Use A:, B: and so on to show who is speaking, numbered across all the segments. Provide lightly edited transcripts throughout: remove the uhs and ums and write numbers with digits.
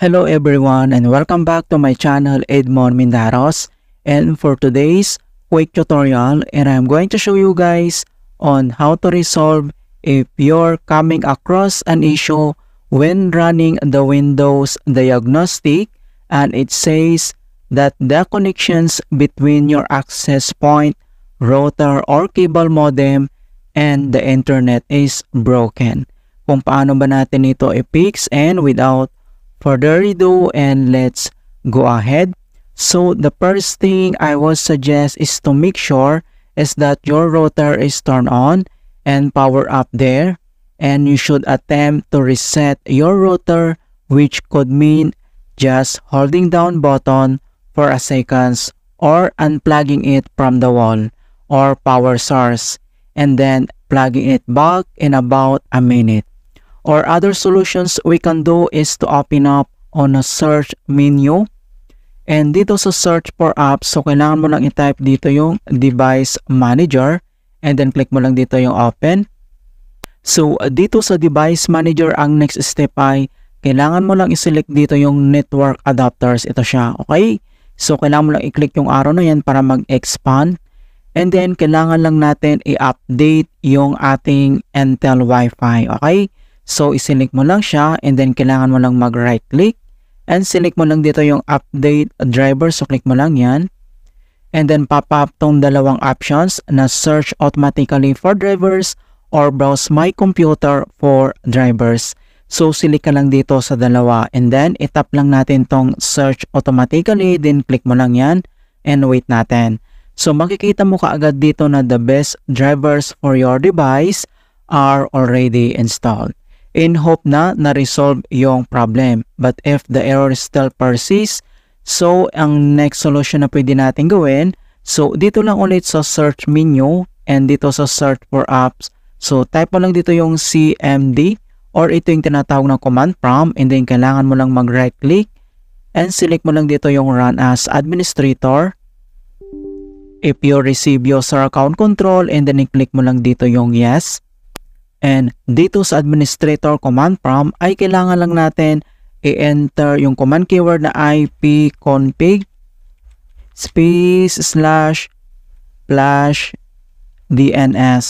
A: Hello everyone and welcome back to my channel Edmond Mindaros, and for today's quick tutorial, and I'm going to show you guys on how to resolve if you're coming across an issue when running the Windows diagnostic and it says that the connections between your access point, router or cable modem and the internet is broken. Kung paano ba natin ito i-fix, and without further ado, and let's go ahead. So the first thing I would suggest is to make sure is that your router is turned on and power up there, and you should attempt to reset your router, which could mean just holding down button for a seconds or unplugging it from the wall or power source and then plugging it back in about a minute. Or other solutions we can do is to open up on a search menu. And dito sa search for apps, so kailangan mo lang i-type dito yung device manager and then click mo lang dito yung open. So dito sa device manager, ang next step ay kailangan mo lang i-select dito yung network adapters. Ito siya, okay? So kailangan mo lang i-click yung arrow na yan para mag-expand. And then kailangan lang natin i-update yung ating Intel Wi-Fi, okay? So, iselect mo lang siya and then kailangan mo lang mag-right click and select mo lang dito yung update driver. So, click mo lang yan. And then, pop up tong dalawang options na search automatically for drivers or browse my computer for drivers. So, select ka lang dito sa dalawa and then, itap lang natin tong search automatically. Then, click mo lang yan and wait natin. So, makikita mo kaagad dito na the best drivers for your device are already installed, in hope na na-resolve yung problem. But if the error still persists, so ang next solution na pwede natin gawin, so dito lang ulit sa search menu and dito sa search for apps, so type mo lang dito yung CMD or ito yung tinatawag na command prompt, and then kailangan mo lang mag-right click and select mo lang dito yung run as administrator. If you receive user account control, and then i-click mo lang dito yung yes. And dito sa administrator command prompt ay kailangan lang natin i-enter yung command keyword na ipconfig space / DNS.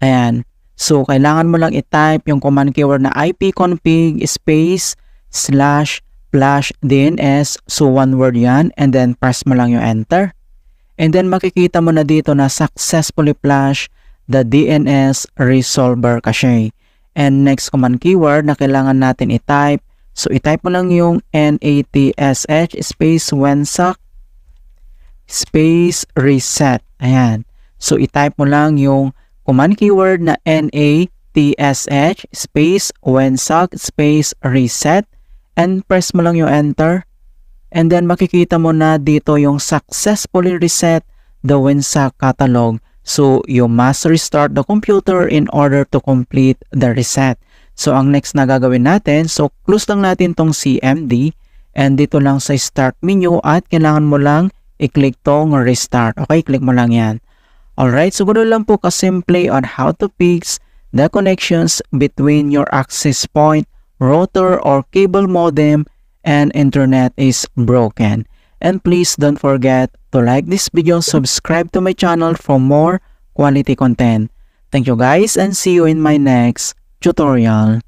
A: Ayan. So, kailangan mo lang i-type yung command keyword na ipconfig space / DNS. So, one word yan. And then, press mo lang yung enter. And then, makikita mo na dito na successfully flash the DNS resolver cache. And next command keyword na kailangan natin i-type. So, i-type mo lang yung NATSH space WNSAC space reset. Ayan. So, i-type mo lang yung command keyword na NATSH space WNSAC space reset and press mo lang yung enter. And then, makikita mo na dito yung successfully reset the WNSAC catalog. So, you must restart the computer in order to complete the reset. So, ang next na gagawin natin, so close lang natin tong CMD and dito lang sa start menu at kailangan mo lang i-click tong restart. Okay, click mo lang yan. Alright, so ganoon lang po kasimple on how to fix the connections between your access point, router or cable modem and internet is broken. And please don't forget to like this video, subscribe to my channel for more quality content. Thank you guys and see you in my next tutorial.